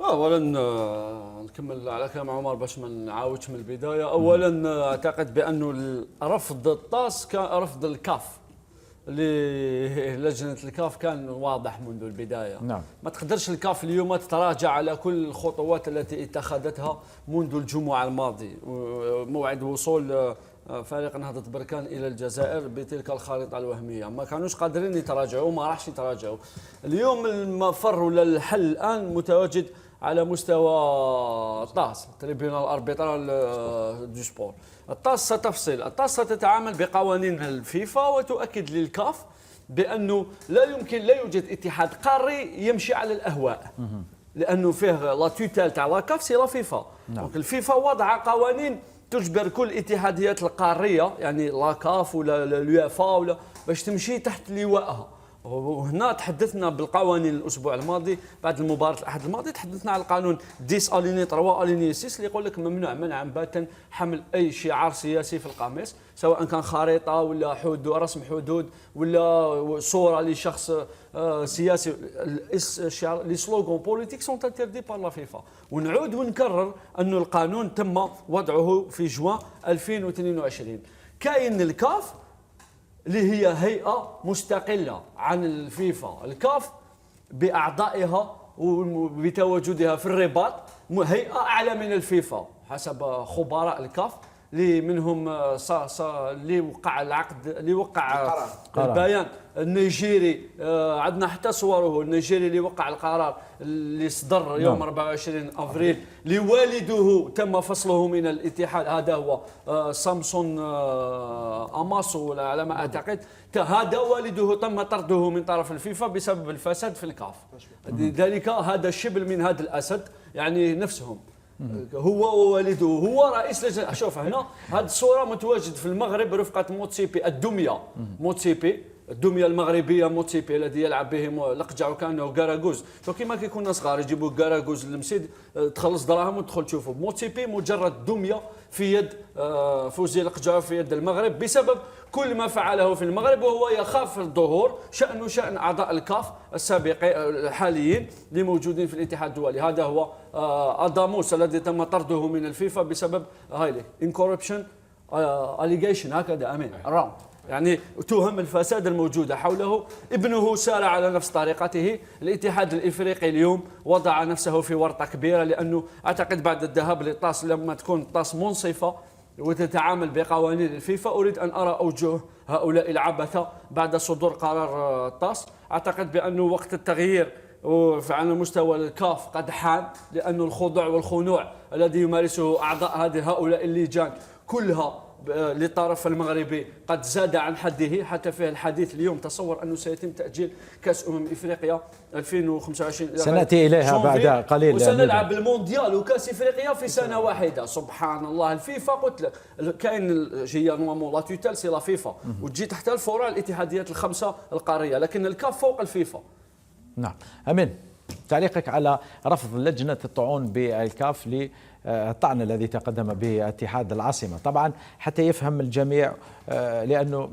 اولا نكمل على كلام عمر باش ما نعاودش من البدايه. اولا اعتقد بانه رفض الطاس كان رفض الكاف للجنه الكاف كان واضح منذ البدايه. نعم. ما تقدرش الكاف اليوم تتراجع على كل الخطوات التي اتخذتها منذ الجمعه الماضي، موعد وصول فريق نهضة بركان إلى الجزائر بتلك الخارطة الوهمية. ما كانوش قادرين يتراجعوا وما راحش يتراجعوا. اليوم المفر للحل الآن متواجد على مستوى الطاس، تريبيونال اربيترال دو سبور. الطاس ستفصل، الطاس ستتعامل بقوانين الفيفا وتؤكد للكاف بأنه لا يوجد اتحاد قاري يمشي على الأهواء، لأنه فيه لا توتال تاع لا كاف سي لا فيفا. دونك الفيفا وضع قوانين تجبر كل الاتحاديات القاريه، يعني لا كاف ولا اليوفا ولا باش تمشي تحت لوائها. وهنا تحدثنا بالقوانين الاسبوع الماضي بعد المباراه الاحد الماضي، تحدثنا على القانون 10 اليني 3 اليني 6 اللي يقول لك ممنوع منعا باتا حمل اي شعار سياسي في القميص، سواء كان خريطه ولا حدود رسم حدود ولا صوره لشخص سياسي. الشعار لي سلوغون بوليتيك سون انتردي بار لا فيفا. ونعود ونكرر انه القانون تم وضعه في جوان 2022. كاين الكاف اللي هي هيئة مستقلة عن الفيفا. الكاف بأعضائها وبتواجدها في الرباط هيئة أعلى من الفيفا حسب خبراء الكاف، اللي منهم اللي وقع العقد، اللي وقع البيان النيجيري. عندنا حتى صوره، النيجيري اللي وقع القرار اللي صدر يوم 24 افريل لوالده تم فصله من الاتحاد. هذا هو سامسون اماسو على ما اعتقد. هذا والده تم طرده من طرف الفيفا بسبب الفساد في الكاف. لذلك هذا الشبل من هذا الاسد، يعني نفسهم هو ووالده. هو رئيس لجنة. شوف هنا هذه الصورة متواجد في المغرب رفقة موتسيبي الدمية، موتسيبي الدميه المغربيه موتسيبي الذي يلعب بهم لقجع كانه كاراغوز. كيما كيكون صغار يجيبوا كاراغوز للمسيد تخلص دراهم وتدخل تشوفه. موتسيبي مجرد دميه في يد فوزي لقجع في يد المغرب بسبب كل ما فعله في المغرب، وهو يخاف الظهور. شأنه شأن أعضاء الكاف السابقين الحاليين اللي موجودين في الاتحاد الدولي. هذا هو أداموس الذي تم طرده من الفيفا بسبب هاي انكوربشن أليجيشن، هكذا أمين رام، يعني تهم الفساد الموجودة حوله. ابنه سار على نفس طريقته. الاتحاد الإفريقي اليوم وضع نفسه في ورطة كبيرة، لأنه أعتقد بعد الذهاب للطاس لما تكون الطاس منصفة وتتعامل بقوانين الفيفا، أريد أن أرى أوجه هؤلاء العبثة بعد صدور قرار الطاس. أعتقد بأنه وقت التغيير على مستوى الكاف قد حان، لأن الخضوع والخنوع الذي يمارسه أعضاء هؤلاء اللجان كلها للطرف المغربي قد زاد عن حده. حتى فيه الحديث اليوم تصور أنه سيتم تأجيل كأس إفريقيا 2025 سنأتي إليها بعد قليل، وسنلعب المونديال وكأس إفريقيا في سنة واحدة. سبحان الله. الفيفا قلت لك كاين هي نورمال لا توتال سي لا فيفا، وتجي تحت الفروع الاتحاديات الخمسة القارية، لكن الكاف فوق الفيفا. نعم. أمين، تعليقك على رفض لجنة الطعون بالكاف للطعن الذي تقدم به اتحاد العاصمة. طبعا حتى يفهم الجميع، لأنه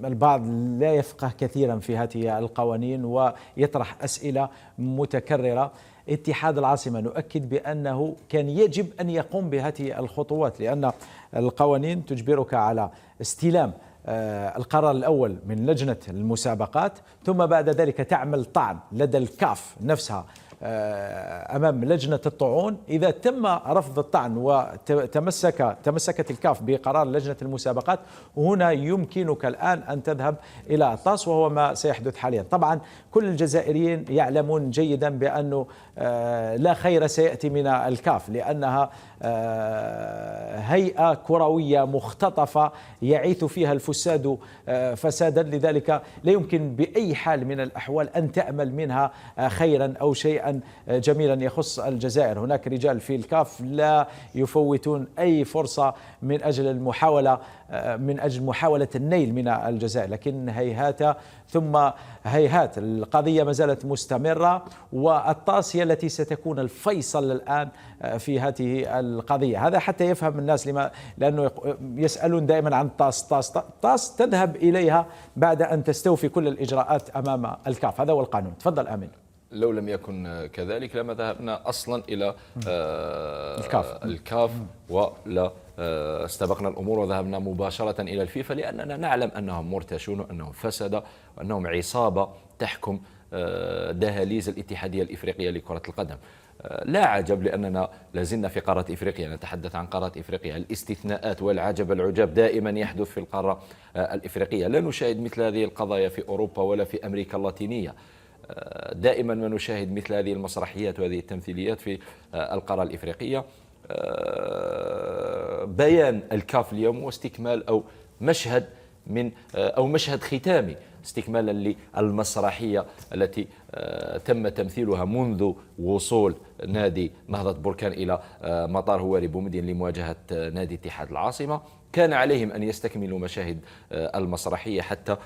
البعض لا يفقه كثيرا في هذه القوانين ويطرح أسئلة متكررة. اتحاد العاصمة نؤكد بأنه كان يجب أن يقوم بهذه الخطوات، لأن القوانين تجبرك على استلام القرار الأول من لجنة المسابقات، ثم بعد ذلك تعمل طعن لدى الكاف نفسها أمام لجنة الطعون. إذا تم رفض الطعن وتمسكت الكاف بقرار لجنة المسابقات، هنا يمكنك الآن أن تذهب إلى الطاس، وهو ما سيحدث حاليا. طبعا كل الجزائريين يعلمون جيدا بأنه لا خير سيأتي من الكاف، لأنها هيئة كروية مختطفة يعيث فيها الفساد فسادا، لذلك لا يمكن بأي حال من الأحوال أن تأمل منها خيرا أو شيئا جميلا يخص الجزائر. هناك رجال في الكاف لا يفوتون أي فرصة من أجل محاولة النيل من الجزائر، لكن هيهات ثم هيهات. القضية ما زالت مستمرة، والطاس هي التي ستكون الفيصل الآن في هذه القضية. هذا حتى يفهم الناس، لأنه يسألون دائما عن طاس تذهب إليها بعد أن تستوفي كل الإجراءات أمام الكاف. هذا هو القانون. تفضل آمين. لو لم يكن كذلك لما ذهبنا أصلا إلى الكاف ولا استبقنا الأمور وذهبنا مباشرة إلى الفيفا، لأننا نعلم أنهم مرتشون وأنهم فسد وأنهم عصابة تحكم دهاليز الاتحادية الإفريقية لكرة القدم. لا عجب، لأننا لازلنا في قارة إفريقيا، نتحدث عن قارة إفريقيا. الاستثناءات والعجب العجاب دائما يحدث في القارة الإفريقية. لا نشاهد مثل هذه القضايا في أوروبا ولا في أمريكا اللاتينية. دائما ما نشاهد مثل هذه المسرحيات وهذه التمثيليات في القارة الإفريقية. بيان الكاف اليوم واستكمال أو مشهد مشهد ختامي استكمالا للمسرحية التي تم تمثيلها منذ وصول نادي نهضة بركان إلى مطار هواري بومدين لمواجهة نادي اتحاد العاصمة. كان عليهم أن يستكملوا مشاهد المسرحية حتى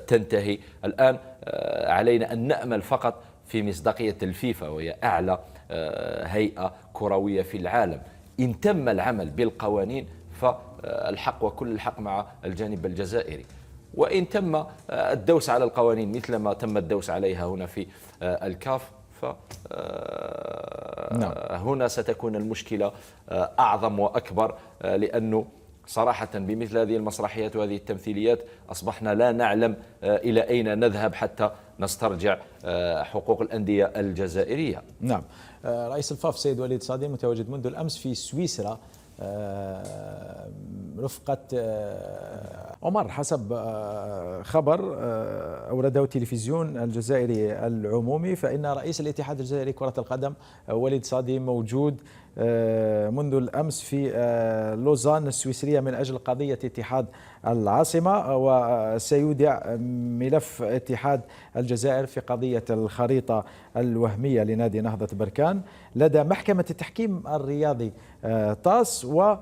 تنتهي. الآن علينا أن نأمل فقط في مصداقية الفيفا، وهي أعلى هيئة كروية في العالم. إن تم العمل بالقوانين فالحق وكل الحق مع الجانب الجزائري، وإن تم الدوس على القوانين مثل ما تم الدوس عليها هنا في الكاف فهنا ستكون المشكلة أعظم وأكبر، لأنه صراحة بمثل هذه المسرحيات وهذه التمثيليات أصبحنا لا نعلم إلى أين نذهب حتى نسترجع حقوق الأندية الجزائرية. نعم. رئيس الفاف سيد وليد صادي متواجد منذ الأمس في سويسرا رفقة عمر، حسب خبر أورده التلفزيون الجزائري العمومي، فإن رئيس الاتحاد الجزائري كرة القدم وليد صادي موجود منذ الأمس في لوزان السويسرية من أجل قضية اتحاد العاصمة، وسيودع ملف اتحاد الجزائر في قضية الخريطة الوهمية لنادي نهضة بركان لدى محكمة التحكيم الرياضي طاس. و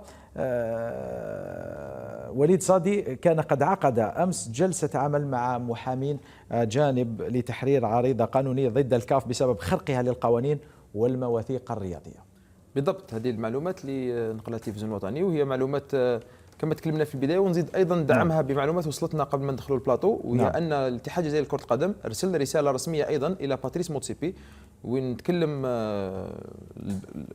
وليد صادي كان قد عقد أمس جلسة عمل مع محامين جانب لتحرير عريضة قانونية ضد الكاف بسبب خرقها للقوانين والمواثيق الرياضية. بالضبط، هذه المعلومات اللي نقلها التلفزيون الوطني، وهي معلومات كما تكلمنا في البدايه، ونزيد ايضا دعمها بمعلومات وصلتنا قبل ما ندخلوا البلاطو، وهي ان الاتحاد الجزائري لكره القدم ارسل رساله رسميه ايضا الى باتريس موتسيبي، ونتكلم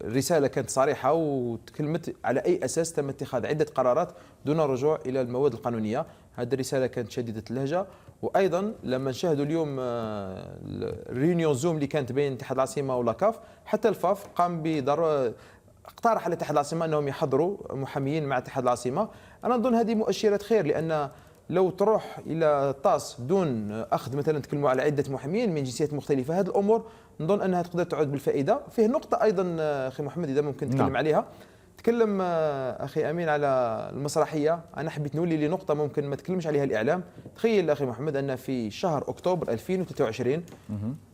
الرساله كانت صريحه وتكلمت على اي اساس تم اتخاذ عده قرارات دون الرجوع الى المواد القانونيه. هذه الرساله كانت شديده اللهجه. وايضا لما نشاهدوا اليوم الريونيون زوم اللي كانت بين اتحاد العاصمه ولاكاف، حتى الفاف قام اقترح على اتحاد العاصمه انهم يحضروا محاميين مع اتحاد العاصمه. انا نظن هذه مؤشرات خير، لان لو تروح الى طاس بدون اخذ مثلا تكلموا على عده محامين من جنسيات مختلفه، هذه الامور نظن انها تقدر تعود بالفائده. فيه نقطه ايضا اخي محمد اذا ممكن نتكلم عليها. تكلم اخي امين على المسرحيه، انا حبيت نولي لنقطه ممكن ما تكلمش عليها الاعلام. تخيل اخي محمد ان في شهر اكتوبر 2023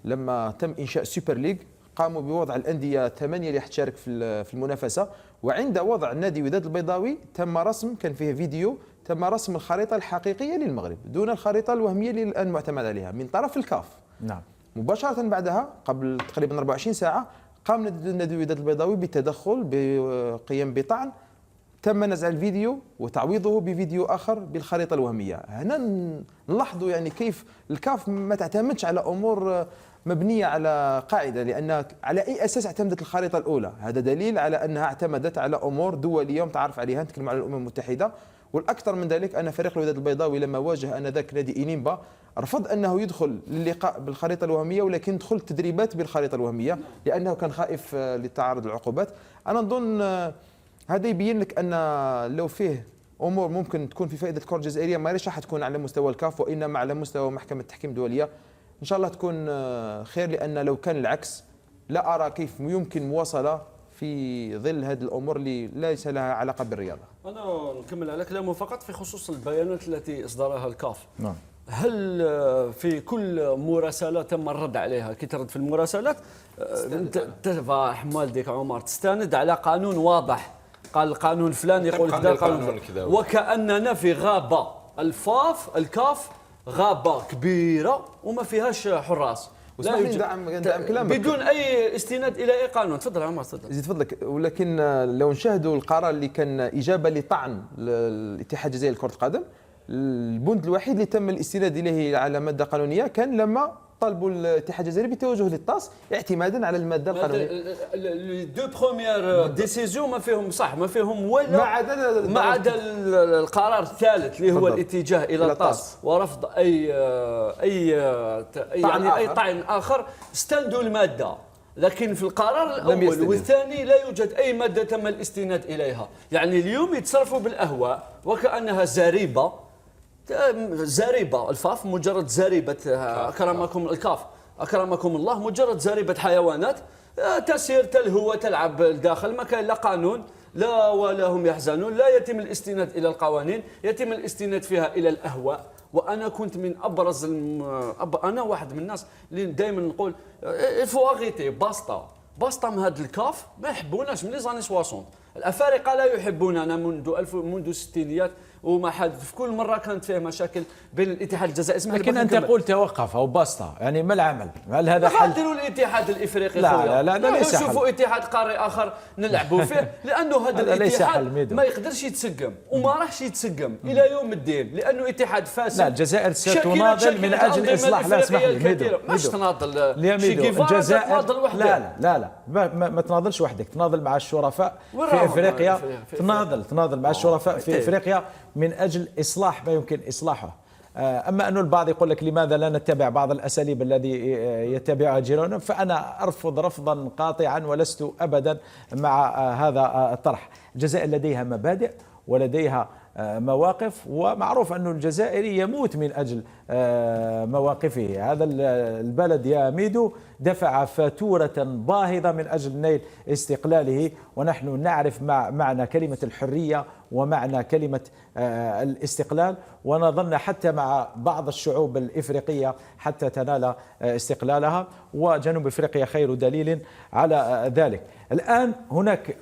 لما تم انشاء سوبر ليج، قاموا بوضع الأندية 8 اللي تشارك في المنافسة، وعند وضع نادي وداد البيضاوي تم رسم، كان فيه فيديو، تم رسم الخريطة الحقيقية للمغرب دون الخريطة الوهمية اللي الآن معتمد عليها من طرف الكاف. نعم. مباشرة بعدها قبل تقريبا 24 ساعة قام نادي وداد البيضاوي بالتدخل بقيام بطعن، تم نزع الفيديو وتعويضه بفيديو آخر بالخريطة الوهمية. هنا نلاحظوا يعني كيف الكاف ما تعتمدش على أمور مبنية على قاعدة، لأن على أي أساس اعتمدت الخريطة الأولى؟ هذا دليل على أنها اعتمدت على أمور دولية متعارف عليها، نتكلم على الأمم المتحدة. والأكثر من ذلك أن فريق الوداد البيضاوي لما واجه آنذاك نادي إنيمبا رفض أنه يدخل للقاء بالخريطة الوهمية، ولكن دخل تدريبات بالخريطة الوهمية لأنه كان خائف لتعارض العقوبات. أنا نظن هذا يبين لك أن لو فيه أمور ممكن تكون في فائدة الكرة الجزائرية ما راح تكون على مستوى الكاف، وإنما على مستوى محكمة التحكيم الدولية. إن شاء الله تكون خير، لأن لو كان العكس لا أرى كيف يمكن مواصلة في ظل هذه الأمور اللي ليس لها علاقة بالرياضة. أنا نكمل على كلامه فقط في خصوص البيانات التي إصدرها الكاف. نعم. هل في كل مراسلة تم الرد عليها؟ كي ترد في المراسلات حمال ديك عمر تستند على قانون واضح، قال القانون فلان يقول كذا، قانون كذا، وكأننا في غابة. الكاف غابة كبيرة وما فيهاش حراس، لا ندعم كلامك بدون اي استناد الى اي قانون. تفضل عمر تفضل. زيد فضلك. ولكن لو نشاهدوا القرار اللي كان اجابه لطعن الاتحاد الجزائري لكره القدم، البند الوحيد اللي تم الاستناد اليه على ماده قانونيه كان لما طالبوا الاتحاد الجزائري بالتوجه للطاس اعتمادا على الماده القانونيه. لي دو بروميير ديسيزيون ما فيهم صح، ما فيهم ولا ما عدا القرار الثالث اللي هو بالضبط. الاتجاه الى الطاس ورفض اي طعن اخر. استندوا الماده، لكن في القرار الاول والثاني لا يوجد اي ماده تم الاستناد اليها. يعني اليوم يتصرفوا بالاهواء وكانها زريبه الفاف مجرد زريبه اكرمكم الكاف اكرمكم الله، مجرد زريبه حيوانات تسير تلهو وتلعب داخل، ما كان لا قانون لا ولا هم يحزنون، لا يتم الاستناد الى القوانين، يتم الاستناد فيها الى الاهواء. وانا كنت من ابرز انا واحد من الناس اللي دائما نقول الفواغيتي باسطا من هذا الكاف ما يحبوناش من لي زاني 60. الافارقه لا يحبوننا منذ الستينيات، وما حد في كل مره كانت فيه مشاكل بين الاتحاد الجزائري. لكن انت تقول توقف او باسطه، يعني ما العمل؟ هل هذا حل؟ قادروا الاتحاد الافريقي لا ليس حل. شوفوا اتحاد قاري اخر نلعبوا فيه، لانه هذا الاتحاد ما يقدرش يتسقم وما راحش يتسقم الى يوم الدين، لانه اتحاد فاسد. لا، الجزائر ستناضل من اجل اصلاح. لا اسمح لي ميدو، مش تناضل الجزائر. لا ما تناضلش وحدك، تناضل مع الشرفاء في افريقيا، تناضل مع الشرفاء في افريقيا من اجل اصلاح ما يمكن اصلاحه. اما انه البعض يقول لك لماذا لا نتبع بعض الاساليب الذي يتبعها جيرونا، فانا ارفض رفضا قاطعا ولست ابدا مع هذا الطرح. الجزائر لديها مبادئ ولديها مواقف، ومعروف أن الجزائري يموت من أجل مواقفه. هذا البلد يا ميدو دفع فاتورة باهظة من أجل نيل استقلاله، ونحن نعرف معنى كلمة الحرية ومعنى كلمة الاستقلال، ونظن حتى مع بعض الشعوب الإفريقية حتى تنال استقلالها، وجنوب إفريقيا خير دليل على ذلك. الآن هناك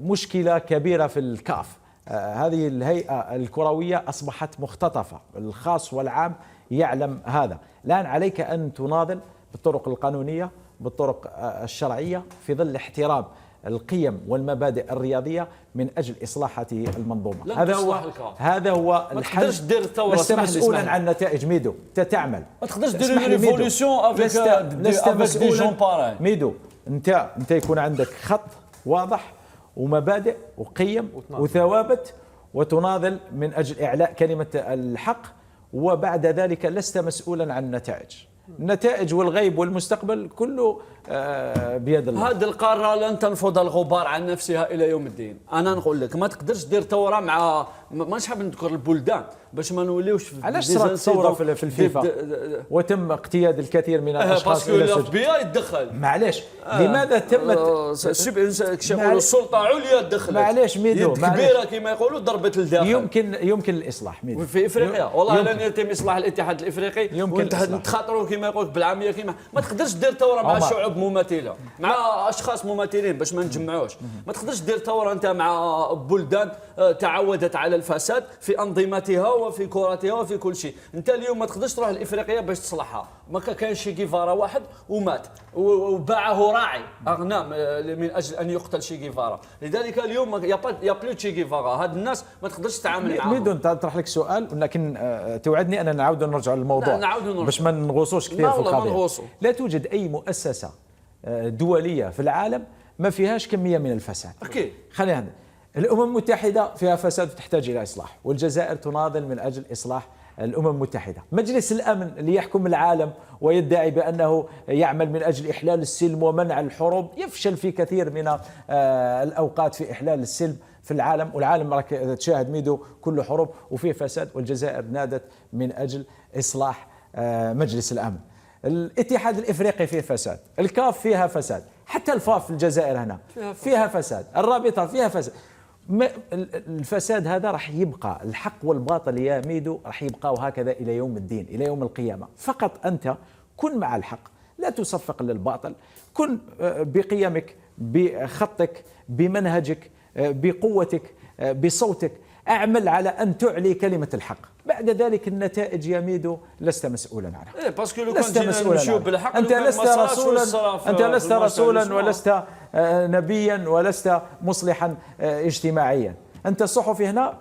مشكلة كبيرة في الكاف. هذه الهيئة الكروية أصبحت مختطفة، الخاص والعام يعلم هذا. الآن عليك أن تناضل بالطرق القانونية بالطرق الشرعية في ظل احترام القيم والمبادئ الرياضية من أجل إصلاح هذه المنظومة. هذا هو الحل. لست مسؤولا عن نتائج ميدو، أنت تعمل. ما تقدرش دير ريفولوسيون لست مسؤولا ميدو. أنت يكون عندك خط واضح ومبادئ وقيم وثوابت، وتناضل من أجل إعلاء كلمة الحق، وبعد ذلك لست مسؤولا عن النتائج. النتائج والغيب والمستقبل كله بيد الله. هذه القارة لن تنفض الغبار عن نفسها إلى يوم الدين. أنا نقول لك ما تقدرش دير ثورة مع مانيش حاب نذكر البلدان باش ما نوليوش. علاش صارت ثورة في الفيفا وتم اقتياد الكثير من الأشخاص إلى السجن؟ باسكو الأف يتدخل. معليش لماذا تمت السلطة عليا تدخلت؟ معليش ميدو كبيرة كما يقولوا ضربت الداخل. يمكن الإصلاح ميدو في إفريقيا. والله لن يتم إصلاح الاتحاد الإفريقي وتخاطروا كما يقولوا بالعامية كما ما تقدرش دير ثورة مع شعوب مماثلة، مع أشخاص مماثلين باش ما نجمعوش. ما تقدرش دير ثورة أنت مع بلدان تعودت على الفساد في أنظمتها وفي كرتها وفي كل شيء. أنت اليوم ما تقدرش تروح لإفريقيا باش تصلحها. ما كان شي جيفارا واحد ومات وباعه راعي أغنام من أجل أن يقتل شي جيفارا. لذلك اليوم يا بلو شي جيفارا. هاد الناس ما تقدرش تتعامل معاهم. ميدو نطرح لك سؤال، لكن توعدني أن نعاود نرجع للموضوع باش ما نغوصوش كثير في القضية. لا توجد أي مؤسسة دولية في العالم ما فيهاش كمية من الفساد. أكيد. خلينا الأمم المتحدة فيها فساد وتحتاج إلى إصلاح، والجزائر تناضل من أجل إصلاح الأمم المتحدة. مجلس الأمن اللي يحكم العالم ويدعي بأنه يعمل من أجل إحلال السلم ومنع الحروب يفشل في كثير من الأوقات في إحلال السلم في العالم، والعالم راك تشاهد ميدو كله حروب وفيه فساد، والجزائر نادت من أجل إصلاح مجلس الأمن. الاتحاد الإفريقي فيه فساد، الكاف فيها فساد، حتى الفاف في الجزائر هنا فيها فساد، الرابطة فيها فساد. الفساد هذا راح يبقى، الحق والباطل يا ميدو راح يبقى هكذا إلى يوم الدين، إلى يوم القيامة. فقط أنت كن مع الحق، لا تصفق للباطل، كن بقيمك بخطك بمنهجك بقوتك بصوتك، أعمل على أن تعلي كلمة الحق. بعد ذلك النتائج يا ميدو لست مسؤولا عنها. لست مسؤولا عنها. أنت لست رسولا ولست نبيا ولست مصلحا اجتماعيا. أنت صحفي هنا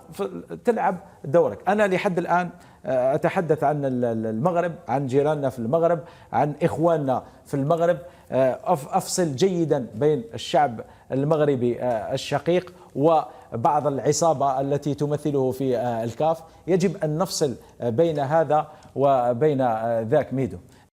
تلعب دورك. أنا لحد الآن أتحدث عن المغرب، عن جيراننا في المغرب، عن إخواننا في المغرب. أفصل جيدا بين الشعب المغربي الشقيق وبعض العصابة التي تمثله في الكاف. يجب أن نفصل بين هذا وبين ذاك ميدو.